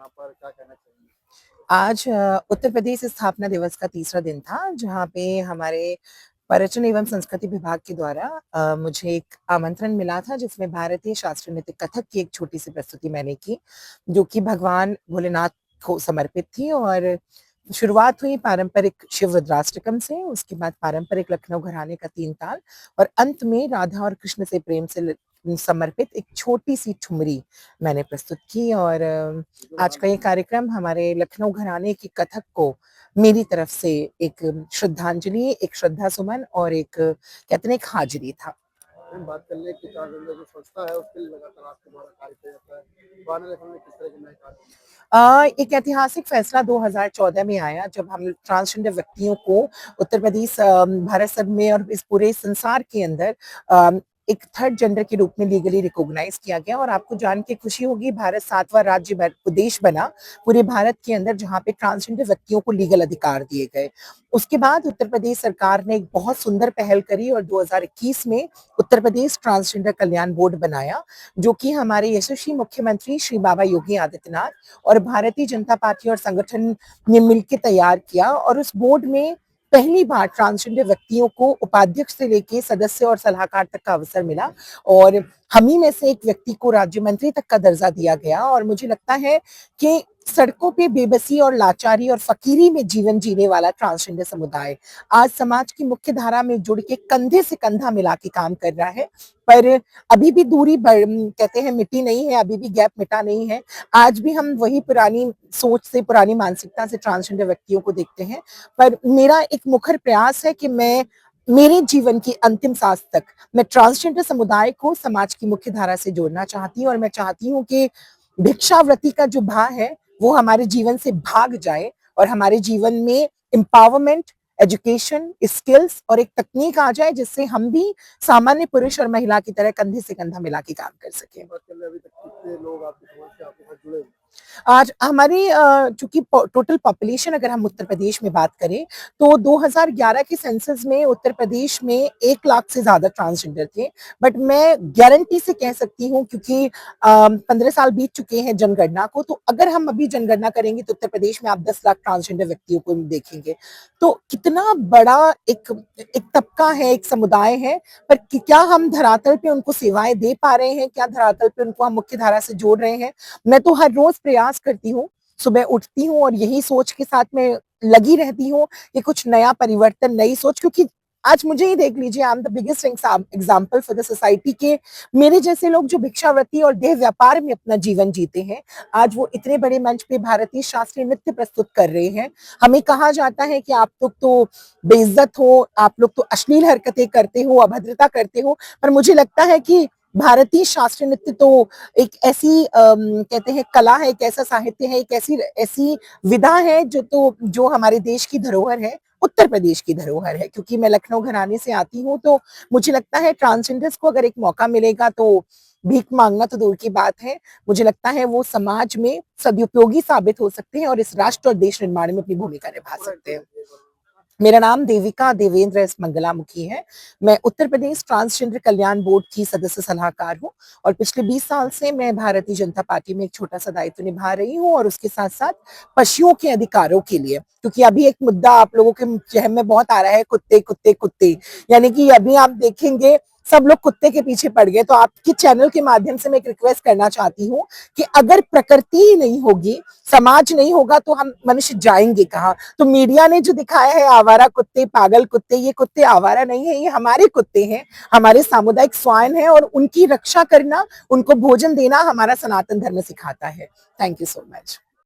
यहाँ पर, क्या कहना चाहेंगे? आज उत्तर प्रदेश स्थापना दिवस का तीसरा दिन था, जहाँ पे हमारे पर्यटन एवं संस्कृति विभाग के द्वारा मुझे एक आमंत्रण मिला था, जिसमें भारतीय शास्त्रीय नृत्य कथक की एक छोटी-सी प्रस्तुति मैंने की, जो कि भगवान भोलेनाथ को समर्पित थी। और शुरुआत हुई पारंपरिक शिव रुद्राष्टकम से, उसके बाद पारंपरिक लखनऊ घराने का 3 ताल और अंत में राधा और कृष्ण से प्रेम से समर्पित एक छोटी-सी ठुमरी मैंने प्रस्तुत की। और बिल्कुल, आज का ये कार्यक्रम हमारे लखनऊ घराने की कथक को मेरी तरफ से एक श्रद्धांजलि, एक श्रद्धा सुमन और एक कहते हैं ना एक हाज़िरी था। हम बात कर लें कि चारधाम जो संस्था है, उसके लिए लगातार आपके द्वारा कार्य किया जाता है। तो आने वाले समय में किस तरह के नए कार्य होने वाले हैं? एक ऐतिहासिक फैसला 2014 में आया, जब हम ट्रांसजेंडर व्यक्तियों को उत्तर प्रदेश, भारत सब में और इस पूरे संसार के अंदर एक थर्ड जेंडर के रूप में लीगली रिकॉग्नाइज किया गया। और आपको जान के खुशी होगी, भारत 7वां देश बना पूरे भारत के अंदर जहाँ पे ट्रांसजेंडर व्यक्तियों को लीगल अधिकार दिए गए। उसके बाद उत्तर प्रदेश सरकार ने एक बहुत सुंदर पहल करी और 2021 में उत्तर प्रदेश ट्रांसजेंडर कल्याण बोर्ड बनाया, जो कि हमारे यशस्वी मुख्यमंत्री श्री बाबा योगी आदित्यनाथ और भारतीय जनता पार्टी और संगठन ने मिलकर तैयार किया। और उस बोर्ड में पहली बार ट्रांसजेंडर व्यक्तियों को उपाध्यक्ष से लेके सदस्य और सलाहकार तक का अवसर मिला। और हम ही में से एक व्यक्ति को राज्य मंत्री तक का दर्जा दिया गया। और मुझे लगता है कि सड़कों पे बेबसी और लाचारी और फकीरी में जीवन जीने वाला ट्रांसजेंडर समुदाय आज समाज की मुख्य धारा में जुड़ के कंधे से कंधा मिला के काम कर रहा है। पर अभी भी कहते हैं मिटी नहीं है, अभी भी गैप मिटा नहीं है। आज भी हम वही पुरानी सोच से, पुरानी मानसिकता से ट्रांसजेंडर व्यक्तियों को देखते हैं। पर मेरा एक मुखर प्रयास है कि मैं मेरे जीवन की अंतिम सांस तक मैं ट्रांसजेंडर समुदाय को समाज की मुख्य धारा से जोड़ना चाहती हूँ। और मैं चाहती हूँ कि भिक्षावृत्ति का जो भाव है वो हमारे जीवन से भाग जाए और हमारे जीवन में एम्पावरमेंट, एजुकेशन, स्किल्स और एक तकनीक आ जाए, जिससे हम भी सामान्य पुरुष और महिला की तरह कंधे से कंधा मिला के काम कर सकें। बात कर लें अभी तक कितने लोग आपके समाज से आपके साथ जुड़े हुए हैं? आज हमारी चूंकि टोटल पॉपुलेशन अगर हम उत्तर प्रदेश में बात करें, तो 2011 के सेंसस में उत्तर प्रदेश में 1 लाख से ज्यादा ट्रांसजेंडर थे। बट मैं गारंटी से कह सकती हूँ, क्योंकि 15 साल बीत चुके हैं जनगणना को, तो अगर हम अभी जनगणना करेंगे तो उत्तर प्रदेश में आप 10 लाख ट्रांसजेंडर व्यक्तियों को देखेंगे। तो कितना बड़ा एक एक तबका है, एक समुदाय है। पर क्या हम धरातल पे उनको सेवाएं दे पा रहे हैं? क्या धरातल पे उनको हम मुख्य धारा से जोड़ रहे हैं? मैं तो हर रोज प्रयास करती हूँ, सुबह उठती हूँ और यही सोच के साथ में लगी रहती हूँ कि कुछ नया परिवर्तन, नई सोच, क्योंकि आज मुझे ही देख लीजिए, I am the biggest example for the society के मेरे जैसे लोग जो भिक्षावृत्ति और देह व्यापार में अपना जीवन जीते हैं, आज वो इतने बड़े मंच पे भारतीय शास्त्रीय नृत्य प्रस्तुत कर रहे हैं। हमें कहा जाता है कि आप लोग तो बेइज्जत हो, आप लोग तो अश्लील हरकतें करते हो, अभद्रता करते हो। पर मुझे लगता है कि भारतीय शास्त्रीय नृत्य तो एक ऐसी कहते हैं कला है, एक ऐसा साहित्य है, एक ऐसी ऐसी विधा है जो हमारे देश की धरोहर है, उत्तर प्रदेश की धरोहर है। क्योंकि मैं लखनऊ घराने से आती हूँ, तो मुझे लगता है ट्रांसजेंडर्स को अगर एक मौका मिलेगा तो भीख मांगना तो दूर की बात है, मुझे लगता है वो समाज में सदुपयोगी साबित हो सकते हैं और इस राष्ट्र और देश निर्माण में अपनी भूमिका निभा पूरा सकते हैं। इंट्रोड्यूस एक बार। मेरा नाम देविका देवेंद्र एस मंगलामुखी है। मैं उत्तर प्रदेश ट्रांसजेंडर कल्याण बोर्ड की सदस्य सलाहकार हूँ और पिछले 20 साल से मैं भारतीय जनता पार्टी में एक छोटा सा दायित्व निभा रही हूँ, और उसके साथ साथ पशुओं के अधिकारों के लिए, क्योंकि अभी एक मुद्दा आप लोगों के जहन में बहुत आ रहा है, कुत्ते कुत्ते कुत्ते, यानी कि अभी आप देखेंगे सब लोग कुत्ते के पीछे पड़ गए। तो आपके चैनल के माध्यम से मैं एक रिक्वेस्ट करना चाहती हूँ कि अगर प्रकृति ही नहीं होगी, समाज नहीं होगा, तो हम मनुष्य जाएंगे कहाँ? तो मीडिया ने जो दिखाया है आवारा कुत्ते, पागल कुत्ते, ये कुत्ते आवारा नहीं है, ये हमारे कुत्ते हैं, हमारे सामुदायिक स्वान है, और उनकी रक्षा करना, उनको भोजन देना हमारा सनातन धर्म सिखाता है। Thank you so much.